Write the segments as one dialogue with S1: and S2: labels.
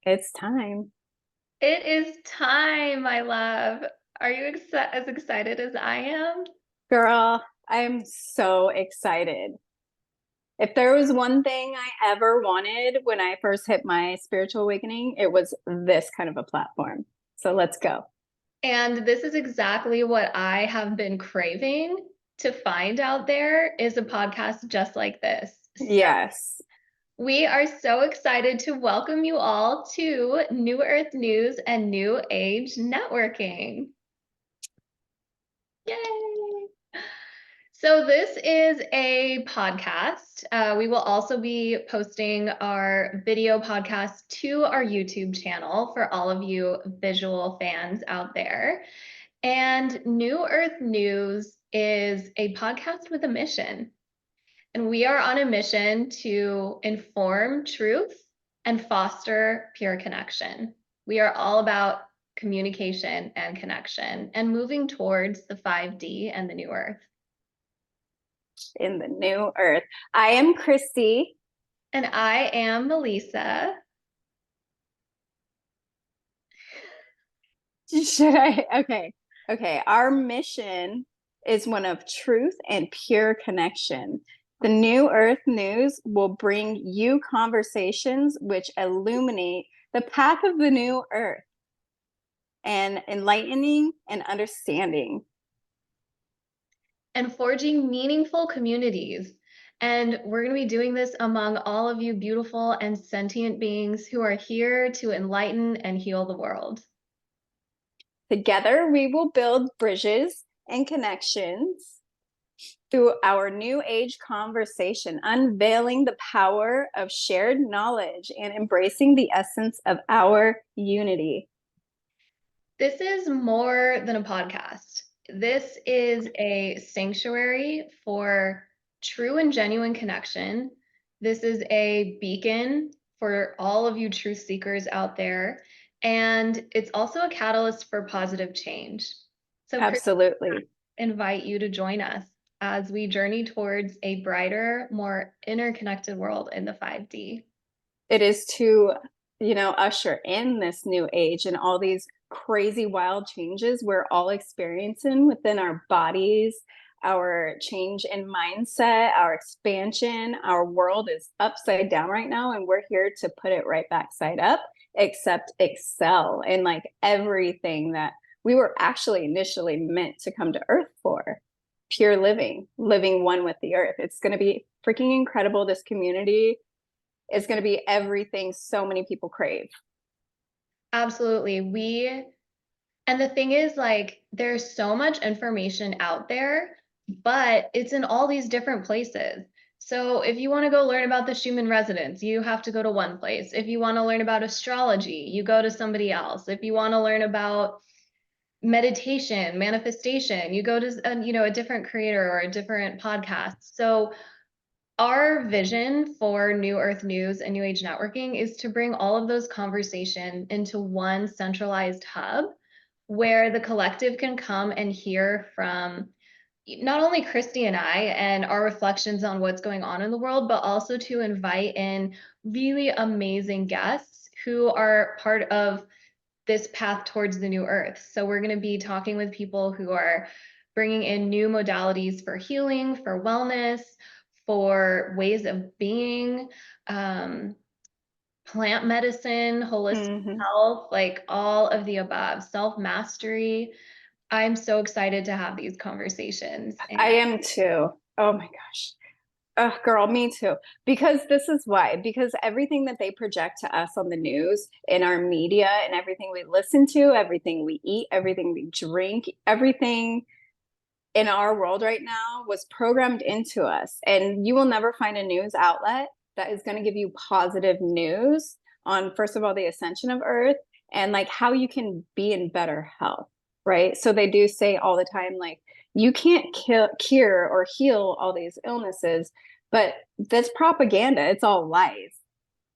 S1: It's time.
S2: It is time, my love. Are you as excited as I am?
S1: Girl, I'm so excited. If there was one thing I ever wanted when I first hit my spiritual awakening, it was this kind of a platform. So let's go.
S2: And this is exactly what I have been craving to find out there is a podcast just like this. So
S1: Yes.
S2: we are so excited to welcome you all to New Earth News and New Age Networking. Yay! So this is a podcast. We will also be posting our video podcast to our YouTube channel for all of you visual fans out there. And New Earth News is a podcast with a mission. And we are on a mission to inform truth and foster pure connection. We are all about communication and connection and moving towards the 5D and the new earth.
S1: In the new earth. I am Christi.
S2: And I am Melisa.
S1: Should I? Okay. Okay. Our mission is one of truth and pure connection. The New Earth News will bring you conversations which illuminate the path of the new earth and enlightening and understanding.
S2: And forging meaningful communities. And we're going to be doing this among all of you beautiful and sentient beings who are here to enlighten and heal the world.
S1: Together, we will build bridges and connections through our new age conversation, unveiling the power of shared knowledge and embracing the essence of our unity.
S2: This is more than a podcast. This is a sanctuary for true and genuine connection. This is a beacon for all of you truth seekers out there. And it's also a catalyst for positive change. So, Chris,
S1: Absolutely.
S2: I invite you to join us as we journey towards a brighter, more interconnected world in the 5D.
S1: It is to, usher in this new age and all these crazy, wild changes we're all experiencing within our bodies, our change in mindset, our expansion. Our world is upside down right now, and we're here to put it right back side up, except excel in like everything that we were actually initially meant to come to Earth for. Pure living, living one with the earth. It's going to be freaking incredible. This community is going to be everything so many people crave.
S2: Absolutely. And the thing is, like, there's so much information out there, but it's in all these different places. So if you want to go learn about the Schumann resonance, you have to go to one place. If you want to learn about astrology, you go to somebody else. If you want to learn about meditation, manifestation, you go to a different creator or a different podcast. So our vision for New Earth News and New Age Networking is to bring all of those conversations into one centralized hub where the collective can come and hear from not only Christi and I and our reflections on what's going on in the world, but also to invite in really amazing guests who are part of this path towards the new earth. So we're going to be talking with people who are bringing in new modalities for healing, for wellness, for ways of being, plant medicine, holistic health, like all of the above, self-mastery. I'm so excited to have these conversations.
S1: I am too. Oh my gosh. Oh, girl, me too. Because this is why. Because everything that they project to us on the news, in our media, and everything we listen to, everything we eat, everything we drink, everything in our world right now was programmed into us. And you will never find a news outlet that is going to give you positive news on, first of all, the ascension of Earth and like how you can be in better health, right? So they do say all the time, like, you can't cure or heal all these illnesses, but that's propaganda. It's all lies.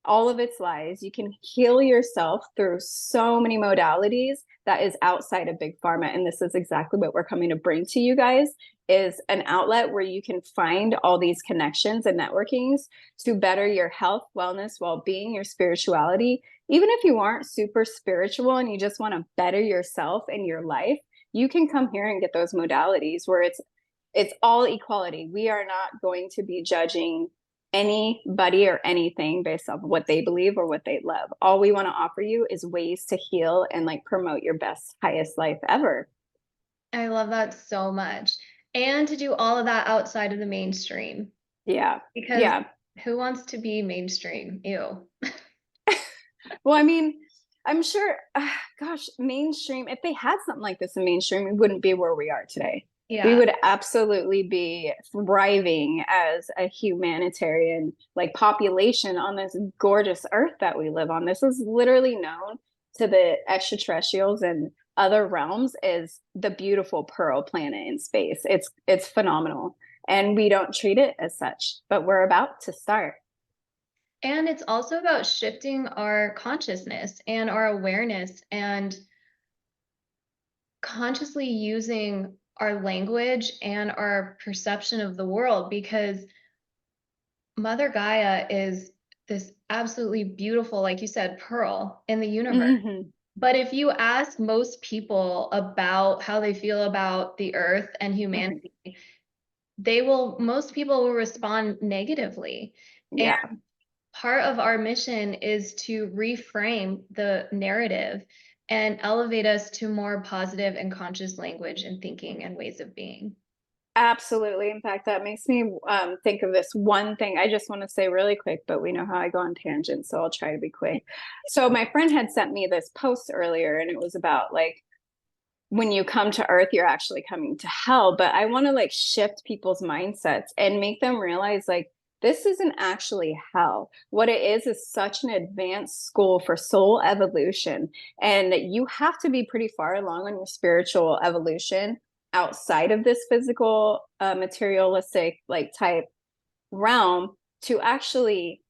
S1: all of its lies. You can heal yourself through so many modalities that is outside of big pharma. And this is exactly what we're coming to bring to you guys, is an outlet where you can find all these connections and networkings to better your health, wellness, well-being, your spirituality. Even if you aren't super spiritual and you just want to better yourself and your life, you can come here and get those modalities where it's all equality. We are not going to be judging anybody or anything based off of what they believe or what they love. All we want to offer you is ways to heal and like promote your best, highest life ever.
S2: I love that so much. And to do all of that outside of the mainstream,
S1: Yeah.
S2: because
S1: Yeah.
S2: who wants to be mainstream? Ew.
S1: Well, I mean, I'm sure, gosh, mainstream, if they had something like this in mainstream, we wouldn't be where we are today. We
S2: Yeah.
S1: would absolutely be thriving as a humanitarian like population on this gorgeous earth that we live on. This is literally known to the extraterrestrials and other realms as the beautiful pearl planet in space. It's phenomenal. And we don't treat it as such, but we're about to start.
S2: And it's also about shifting our consciousness and our awareness and consciously using our language and our perception of the world, because Mother Gaia is this absolutely beautiful, like you said, pearl in the universe.
S1: Mm-hmm.
S2: But if you ask most people about how they feel about the earth and
S1: Mm-hmm.
S2: humanity, most people will respond negatively. And
S1: Yeah.
S2: part of our mission is to reframe the narrative and elevate us to more positive and conscious language and thinking and ways of being.
S1: Absolutely. In fact, that makes me think of this one thing I just want to say really quick, but we know how I go on tangents, so I'll try to be quick. So, my friend had sent me this post earlier, and it was about like when you come to Earth, you're actually coming to hell. But I want to like shift people's mindsets and make them realize like this isn't actually hell. What it is such an advanced school for soul evolution. And you have to be pretty far along on your spiritual evolution outside of this physical materialistic like type realm to actually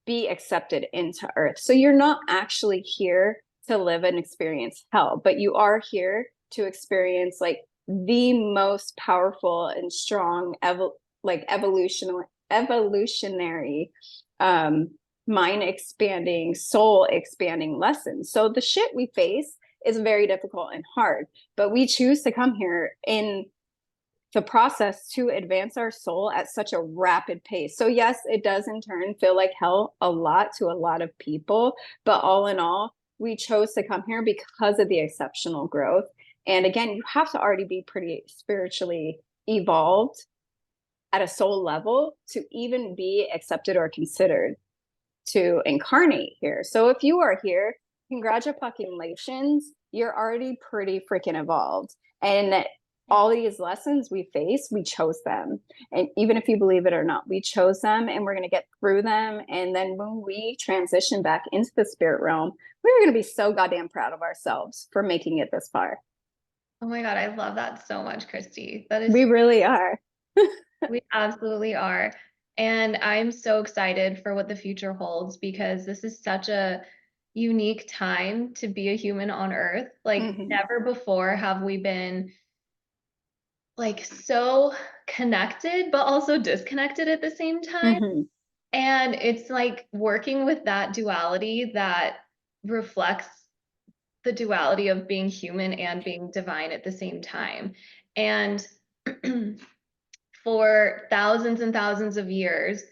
S1: be accepted into earth. So you're not actually here to live and experience hell, but you are here to experience like the most powerful and strong like evolutionary um mind expanding, soul expanding lessons. So the shit we face is very difficult and hard, but we choose to come here in the process to advance our soul at such a rapid pace. So yes, it does in turn feel like hell a lot to a lot of people, but all in all, we chose to come here because of the exceptional growth. And again, you have to already be pretty spiritually evolved at a soul level to even be accepted or considered to incarnate here. So if you are here, congratulations, you're already pretty freaking evolved. And all these lessons we face, we chose them. And even if you believe it or not, we chose them and we're going to get through them. And then when we transition back into the spirit realm, we're going to be so goddamn proud of ourselves for making it this far.
S2: Oh my God, I love that so much, Christy. That
S1: We
S2: is,
S1: really are.
S2: we absolutely are. And I'm so excited for what the future holds, because this is such a unique time to be a human on Earth. Like
S1: Mm-hmm.
S2: never before have we been like so connected, but also disconnected at the same time.
S1: Mm-hmm.
S2: And it's like working with that duality that reflects the duality of being human and being divine at the same time. And for thousands and thousands of years,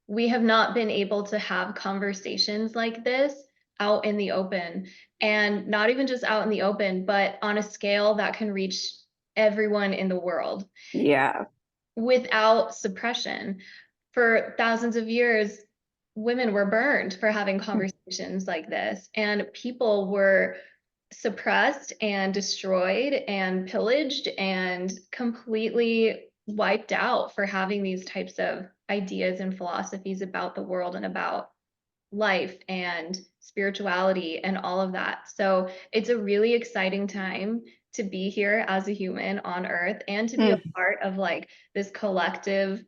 S2: we have not been able to have conversations like this out in the open, and not even just out in the open, but on a scale that can reach everyone in the world
S1: Yeah.
S2: without suppression. For thousands of years, women were burned for having conversations like this, and people were suppressed and destroyed and pillaged and completely wiped out for having these types of ideas and philosophies about the world and about life and spirituality and all of that. So it's a really exciting time to be here as a human on earth and to be a
S1: Mm.
S2: part of like this collective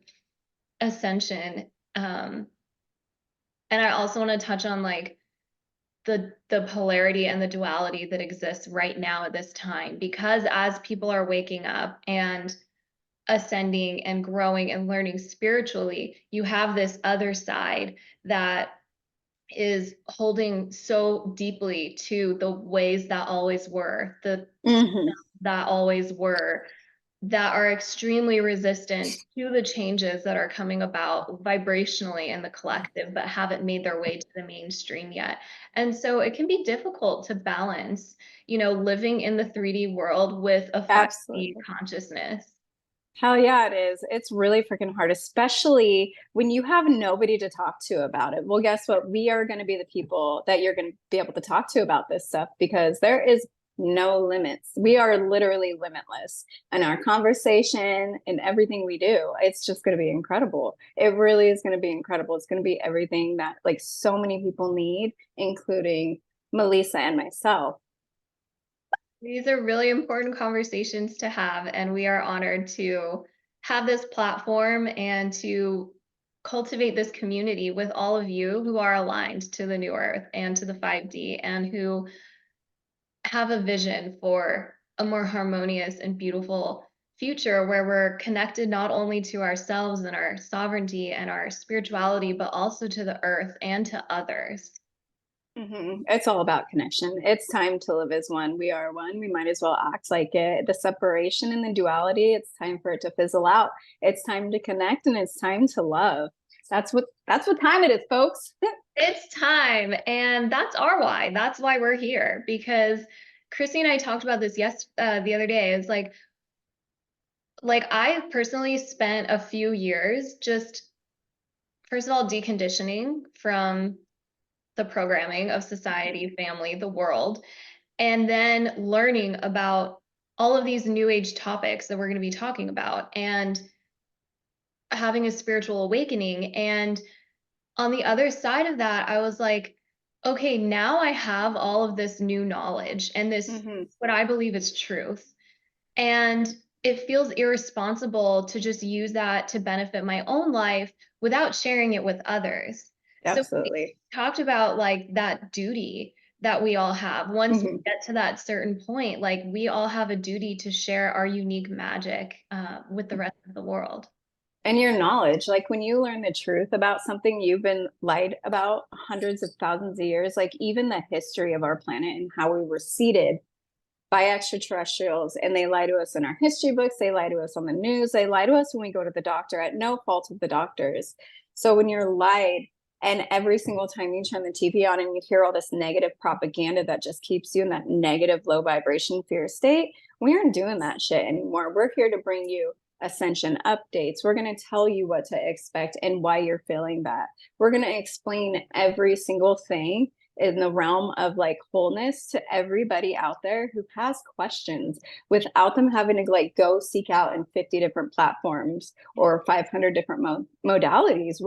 S2: ascension. And I also want to touch on like the polarity and the duality that exists right now at this time, because as people are waking up and ascending and growing and learning spiritually, you have this other side that is holding so deeply to the ways that always were, the
S1: Hmm.
S2: that always were, that are extremely resistant to the changes that are coming about vibrationally in the collective, but haven't made their way to the mainstream yet. And so it can be difficult to balance, living in the 3D world with a 5D
S1: Absolutely.
S2: consciousness.
S1: Hell yeah, it is. It's really freaking hard, especially when you have nobody to talk to about it. Well, guess what? We are going to be the people that you're going to be able to talk to about this stuff because there is no limits. We are literally limitless in our conversation and everything we do. It's just going to be incredible. It really is going to be incredible. It's going to be everything that like so many people need, including Melisa and myself.
S2: These are really important conversations to have, and we are honored to have this platform and to cultivate this community with all of you who are aligned to the new earth and to the 5D and who have a vision for a more harmonious and beautiful future where we're connected not only to ourselves and our sovereignty and our spirituality, but also to the earth and to others.
S1: It's all about connection. It's time to live as one. We are one. We might as well act like it. The separation and the duality, it's time for it to fizzle out. It's time to connect and it's time to love. That's what time it is, folks.
S2: It's time. And that's our why. That's why we're here. Because Christy and I talked about this the other day. It's like I personally spent a few years just first of all deconditioning from the programming of society, family, the world, and then learning about all of these new age topics that we're going to be talking about and having a spiritual awakening. And on the other side of that, I was like, okay, now I have all of this new knowledge and this,
S1: Hmm.
S2: what I believe is truth. And it feels irresponsible to just use that to benefit my own life without sharing it with others. So we
S1: Absolutely.
S2: talked about like that duty that we all have. Once we
S1: Hmm.
S2: get to that certain point, like we all have a duty to share our unique magic with the rest of the world.
S1: And your knowledge, like when you learn the truth about something you've been lied about hundreds of thousands of years, like even the history of our planet and how we were seeded by extraterrestrials, and they lie to us in our history books, they lie to us on the news, they lie to us when we go to the doctor at no fault of the doctors. So when you're lied, and every single time you turn the TV on and you hear all this negative propaganda that just keeps you in that negative low vibration fear state, we aren't doing that shit anymore. We're here to bring you ascension updates. We're going to tell you what to expect and why you're feeling that. We're going to explain every single thing in the realm of like wholeness to everybody out there who has questions without them having to like go seek out in 50 different platforms or 500 different modalities.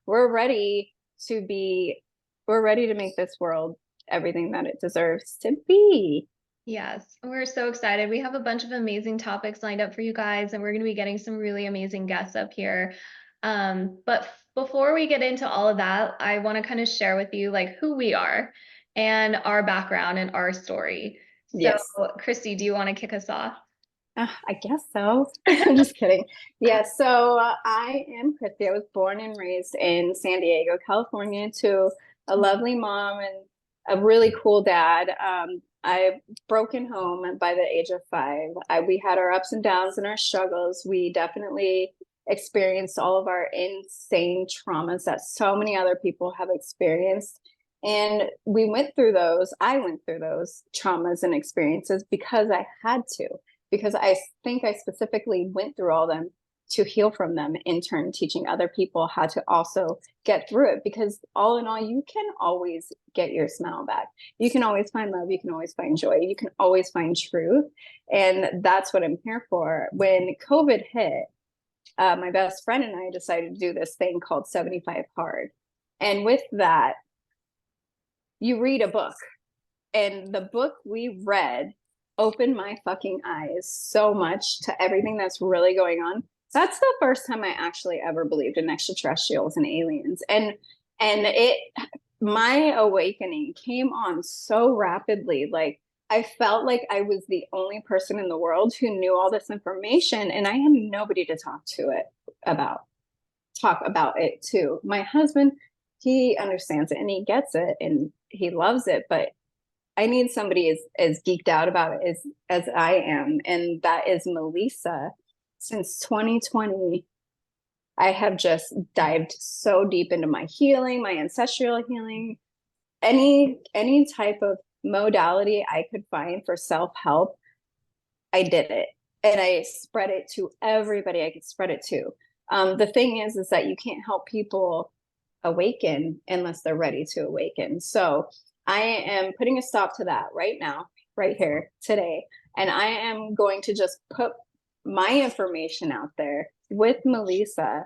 S1: We're ready to be, we're ready to make this world everything that it deserves to be.
S2: Yes, we're so excited. We have a bunch of amazing topics lined up for you guys, and we're going to be getting some really amazing guests up here. But before we get into all of that, I want to kind of share with you like who we are and our background and our story. So,
S1: Yes.
S2: Christy, do you want to kick us off?
S1: I guess so. I'm just kidding. Yeah, so I am Christy. I was born and raised in San Diego, California, to a lovely mom and a really cool dad. I broken home by the age of 5. We had our ups and downs and our struggles. We definitely experienced all of our insane traumas that so many other people have experienced. And we went through those. I went through those traumas and experiences because I had to, because I think I specifically went through all them to heal from them, in turn teaching other people how to also get through it. Because all in all, you can always get your smile back. You can always find love. You can always find joy. You can always find truth. And that's what I'm here for. When COVID hit, my best friend and I decided to do this thing called 75 Hard. And with that, you read a book. And the book we read opened my fucking eyes so much to everything that's really going on. That's the first time I actually ever believed in extraterrestrials and aliens. And And my awakening came on so rapidly. Like, I felt like I was the only person in the world who knew all this information, and I had nobody to about, talk about it to. My husband, he understands it and he gets it and he loves it, but I need somebody as geeked out about it as I am, and that is Melisa. Since 2020, I have just dived so deep into my healing, my ancestral healing, any type of modality I could find for self-help. I did it, and I spread it to everybody I could spread it to. The thing is that you can't help people awaken unless they're ready to awaken. So I am putting a stop to that right now, right here, today. And I am going to just put my information out there with Melisa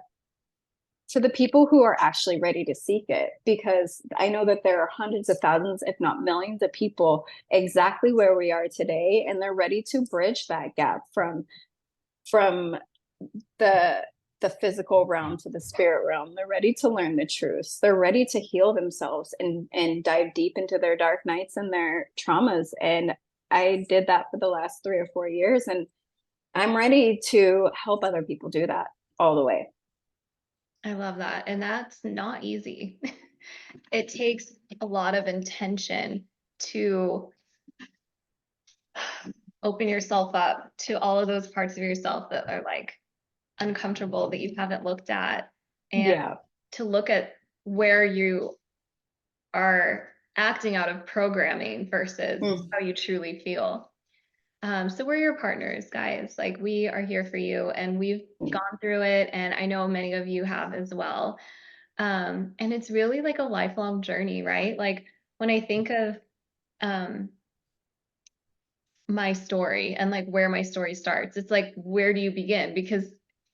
S1: to the people who are actually ready to seek it, because I know that there are hundreds of thousands, if not millions of people exactly where we are today, and they're ready to bridge that gap from the physical realm to the spirit realm. They're ready to learn the truths. They're ready to heal themselves and dive deep into their dark nights and their traumas. And I did that for the last 3 or 4 years, and I'm ready to help other people do that all the way.
S2: I love that. And that's not easy. It takes a lot of intention to open yourself up to all of those parts of yourself that are like uncomfortable, that you haven't looked at, and
S1: Yeah.
S2: to look at where you are acting out of programming versus how you truly feel. So we're your partners, guys. Like, we are here for you, and we've gone through it, and I know many of you have as well. And it's really like a lifelong journey, right? Like, when I think of my story and like where my story starts, it's like, where do you begin? Because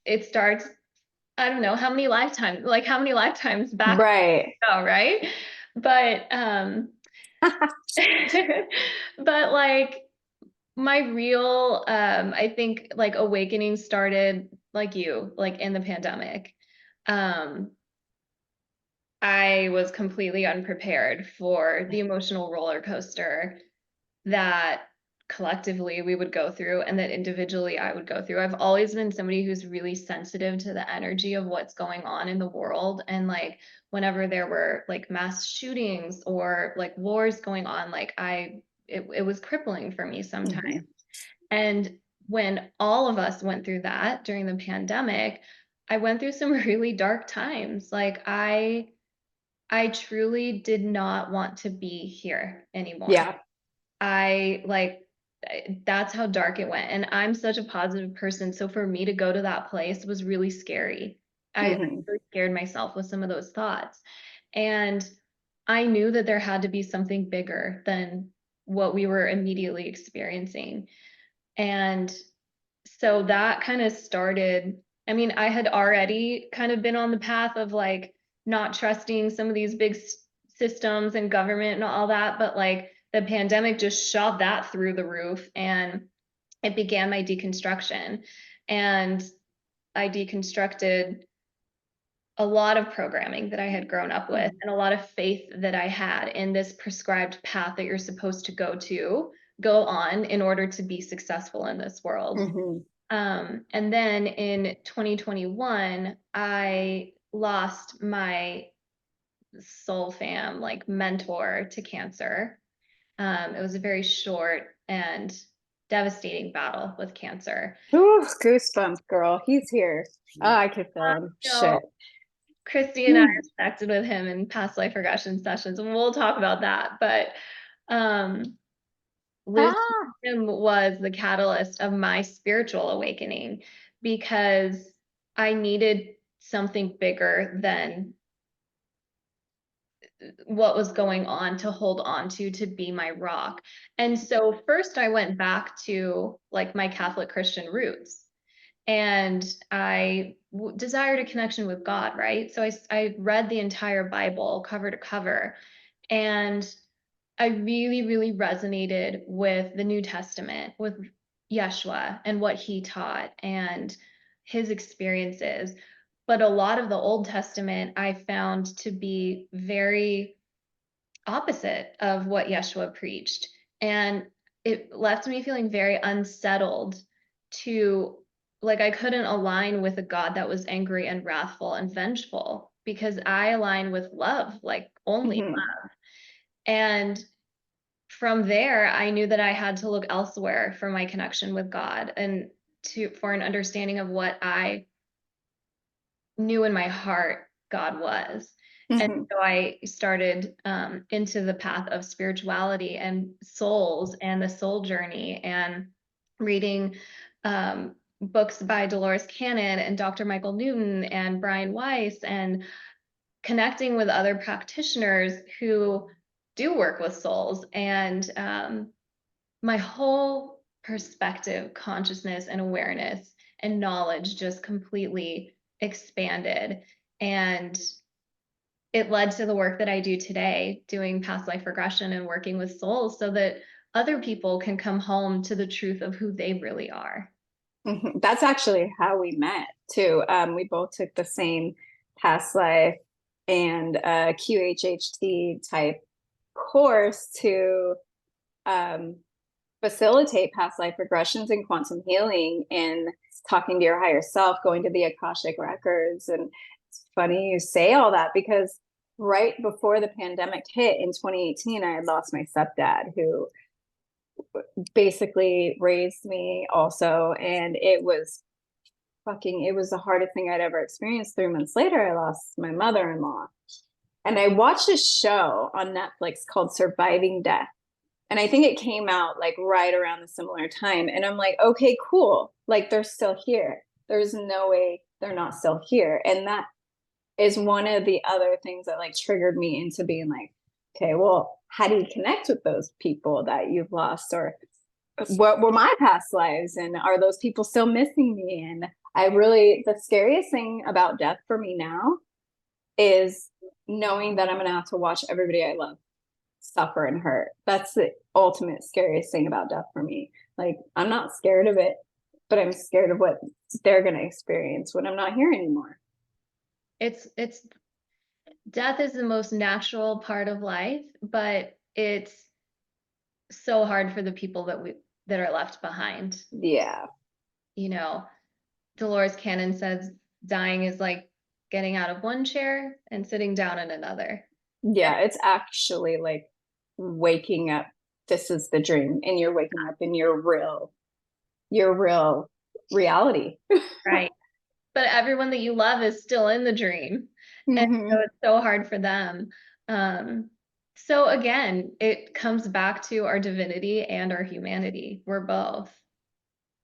S2: it starts, I don't know how many lifetimes back
S1: Right.
S2: ago, right? But but like my real I think like awakening started like you, like in the pandemic. um I was completely unprepared for the emotional roller coaster that collectively we would go through and that individually I would go through. I've always been somebody who's really sensitive to the energy of what's going on in the world. And like whenever there were like mass shootings or like wars going on, like it was crippling for me sometimes.
S1: Mm-hmm.
S2: And when all of us went through that during the pandemic, I went through some really dark times. Like I truly did not want to be here anymore.
S1: Yeah.
S2: I like that's how dark it went. And I'm such a positive person. So for me to go to that place was really scary. I
S1: Mm-hmm.
S2: really scared myself with some of those thoughts. And I knew that there had to be something bigger than what we were immediately experiencing. And so that kind of started. I mean, I had already kind of been on the path of like not trusting some of these big systems and government and all that, but like the pandemic just shot that through the roof, and it began my deconstruction. And I deconstructed a lot of programming that I had grown up with and a lot of faith that I had in this prescribed path that you're supposed to go on in order to be successful in this world.
S1: Mm-hmm.
S2: And then in 2021, I lost my soul fam, like mentor, to cancer. It was a very short and devastating battle with cancer.
S1: Ooh, goosebumps, girl. He's here. Oh, I could feel him.
S2: You know,
S1: Shit.
S2: Christi and I are connected with him in past life regression sessions, and we'll talk about that. But losing
S1: Ah.
S2: him was the catalyst of my spiritual awakening, because I needed something bigger than what was going on to hold on to be my rock. And so first I went back to like my Catholic Christian roots, and I desired a connection with God, right? So I read the entire Bible cover to cover, and I really, really resonated with the New Testament, with Yeshua and what he taught and his experiences. But a lot of the Old Testament I found to be very opposite of what Yeshua preached. And it left me feeling very unsettled to, like, I couldn't align with a God that was angry and wrathful and vengeful, because I align with love, like only
S1: Mhm.
S2: love. And from there, I knew that I had to look elsewhere for my connection with God, and for an understanding of what I knew in my heart God was. And
S1: Mhm.
S2: so I started into the path of spirituality and souls and the soul journey, and reading books by Dolores Cannon and Dr. Michael Newton and Brian Weiss, and connecting with other practitioners who do work with souls. And my whole perspective, consciousness, and awareness and knowledge just completely expanded. And it led to the work that I do today, doing past life regression and working with souls so that other people can come home to the truth of who they really are.
S1: Mhm. That's actually how we met too. We both took the same past life and QHHT type course to um, facilitate past life regressions and quantum healing and talking to your higher self, going to the Akashic records. And it's funny you say all that because right before the pandemic hit in 2018, I had lost my stepdad who basically raised me also. And it was the hardest thing I'd ever experienced. 3 months later, I lost my mother-in-law. And I watched a show on Netflix called Surviving Death. And I think it came out like right around the similar time. And I'm like, okay, cool. Like they're still here. There's no way they're not still here. And that is one of the other things that like triggered me into being like, okay, well, how do you connect with those people that you've lost? Or what were my past lives? And are those people still missing me? And the scariest thing about death for me now is knowing that I'm going to have to watch everybody I love suffer and hurt. That's the ultimate scariest thing about death for me. Like, I'm not scared of it, but I'm scared of what they're going to experience when I'm not here anymore.
S2: It's death is the most natural part of life, but it's so hard for the people that are left behind.
S1: Yeah.
S2: You know, Dolores Cannon says dying is like getting out of one chair and sitting down in another.
S1: Yeah. It's actually like waking up. This is the dream. And you're waking up in your real reality.
S2: Right. But everyone that you love is still in the dream. And so
S1: Mm-hmm.
S2: it's so hard for them. Um, so again, it comes back to our divinity and our humanity. We're both.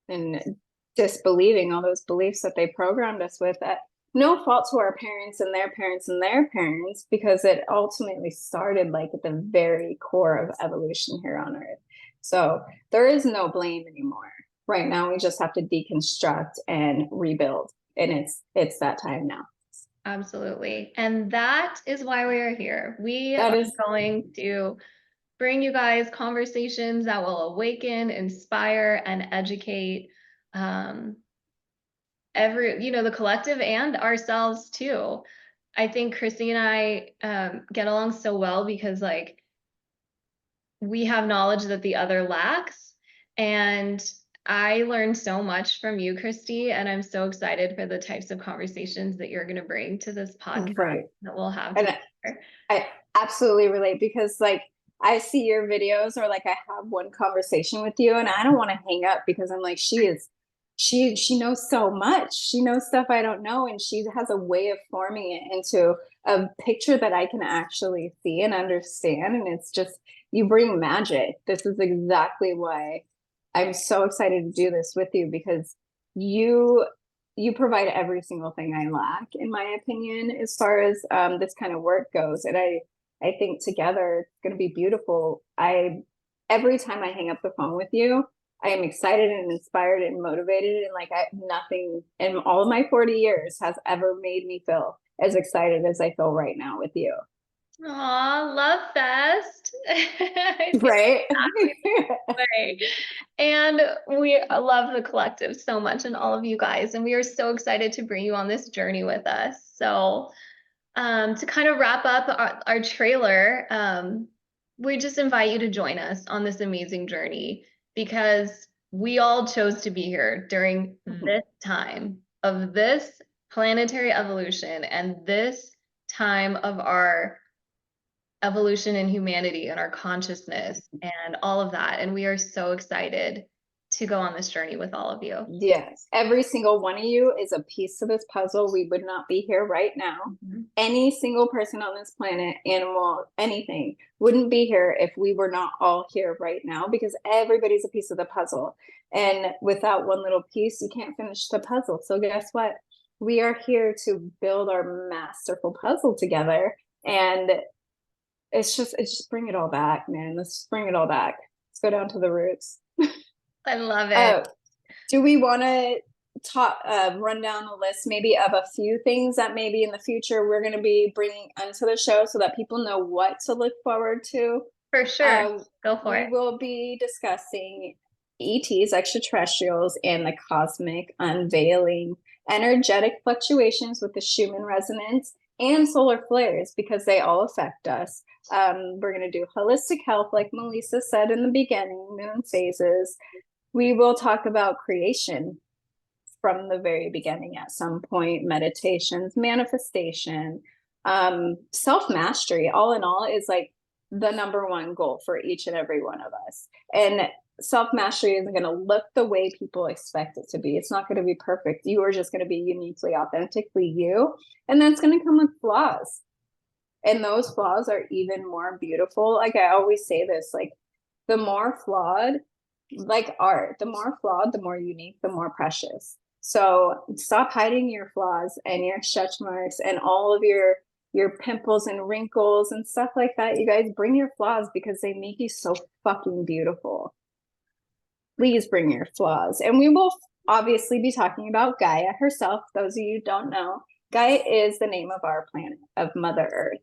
S1: And disbelieving all those beliefs that they programmed us with at no fault to our parents and their parents and their parents, because it ultimately started like at the very core of evolution here on earth. So there is no blame anymore. Right now we just have to deconstruct and rebuild. And it's that time now.
S2: Absolutely. And that is why we are here. We
S1: That
S2: are
S1: is
S2: going to bring you guys conversations that will awaken, inspire, and educate um, the collective and ourselves too. I think Christy and I get along so well because like we have knowledge that the other lacks. And I learned so much from you, Christy, and I'm so excited for the types of conversations that you're going to bring to this podcast
S1: right.
S2: that we'll have
S1: And
S2: together.
S1: I absolutely relate because like I see your videos or like I have one conversation with you and I don't want to hang up because I'm like she knows so much. She knows stuff I don't know and she has a way of forming it into a picture that I can actually see and understand and it's just you bring magic. This is exactly why I'm so excited to do this with you because you you provide every single thing I lack, in my opinion, as far as this kind of work goes. And I think together it's going to be beautiful. Every time I hang up the phone with you, I am excited and inspired and motivated, and like nothing in all of my 40 years has ever made me feel as excited as I feel right now with you.
S2: Aw, love fest. I feel
S1: Right?
S2: exactly the way. And we love the collective so much and all of you guys. And we are so excited to bring you on this journey with us. So to kind of wrap up our trailer, we just invite you to join us on this amazing journey because we all chose to be here during this time of this planetary evolution and this time of our evolution in humanity and our consciousness and all of that. And we are so excited to go on this journey with all of you.
S1: Yes, every single one of you is a piece of this puzzle. We would not be here right now. Any single person on this planet, animal, anything, wouldn't be here if we were not all here right now, because everybody's a piece of the puzzle. And without one little piece, you can't finish the puzzle. So guess what? We are here to build our masterful puzzle together. And it's just bring it all back, man. Let's just bring it all back. Let's go down to the roots.
S2: I love it.
S1: Do we want to talk, run down a list maybe of a few things that maybe in the future we're going to be bringing onto the show so that people know what to look forward to?
S2: For sure. Go for it.
S1: We will be discussing ETs, extraterrestrials, and the cosmic unveiling, energetic fluctuations with the Schumann resonance, and solar flares because they all affect us. We're going to do holistic health, like Melisa said in the beginning, moon phases. We will talk about creation from the very beginning at some point, meditations, manifestation, self-mastery, all in all, is like the number one goal for each and every one of us. And self-mastery isn't going to look the way people expect it to be. It's not going to be perfect. You are just going to be uniquely, authentically you. And that's going to come with flaws. And those flaws are even more beautiful. Like I always say this, like the more flawed, like art, the more flawed, the more unique, the more precious. So stop hiding your flaws and your stretch marks and all of your pimples and wrinkles and stuff like that. You guys bring your flaws because they make you so fucking beautiful. Please bring your flaws. And we will obviously be talking about Gaia herself. Those of you who don't know, Gaia is the name of our planet, of Mother Earth.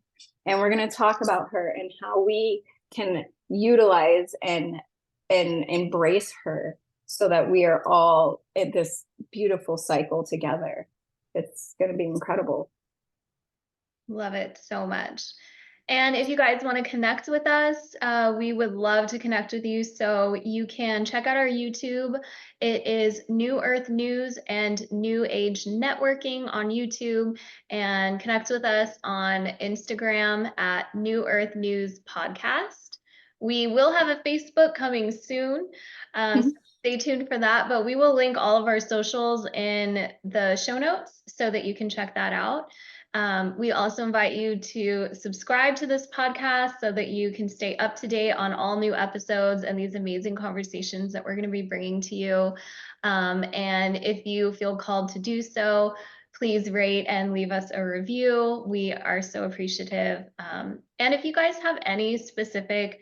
S1: And we're going to talk about her and how we can utilize and embrace her so that we are all in this beautiful cycle together. It's going to be incredible.
S2: Love it so much. And if you guys want to connect with us, we would love to connect with you. So you can check out our YouTube. It is New Earth News and New Age Networking on YouTube, and connect with us on Instagram at New Earth News Podcast. We will have a Facebook coming soon. So stay tuned for that, but we will link all of our socials in the show notes so that you can check that out. We also invite you to subscribe to this podcast so that you can stay up to date on all new episodes and these amazing conversations that we're going to be bringing to you. And if you feel called to do so, please rate and leave us a review. We are so appreciative. And if you guys have any specific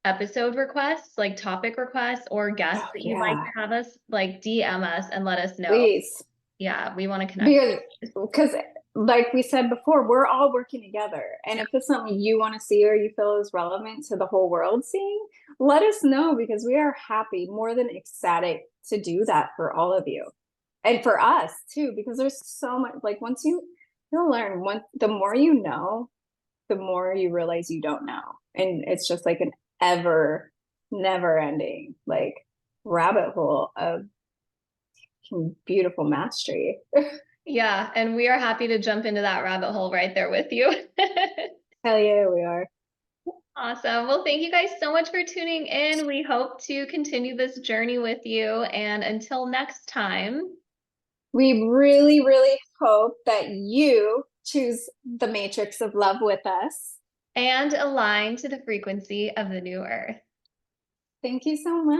S2: episode requests, like topic requests or guests that you'd like to have us, like DM us and let us know.
S1: Please.
S2: Yeah, we want to connect.
S1: Because like we said before, we're all working together. And if it's something you want to see or you feel is relevant to the whole world seeing, let us know, because we are happy, more than ecstatic to do that for all of you. And for us too, because there's so much, like once you'll learn, the more you know, the more you realize you don't know. And it's just like an never ending like rabbit hole of beautiful mastery.
S2: Yeah, and we are happy to jump into that rabbit hole right there with you.
S1: Hell yeah, we are.
S2: Awesome. Well, thank you guys so much for tuning in. We hope to continue this journey with you. And until next time,
S1: we really, really hope that you choose the matrix of love with us
S2: and align to the frequency of the new earth.
S1: Thank you so much.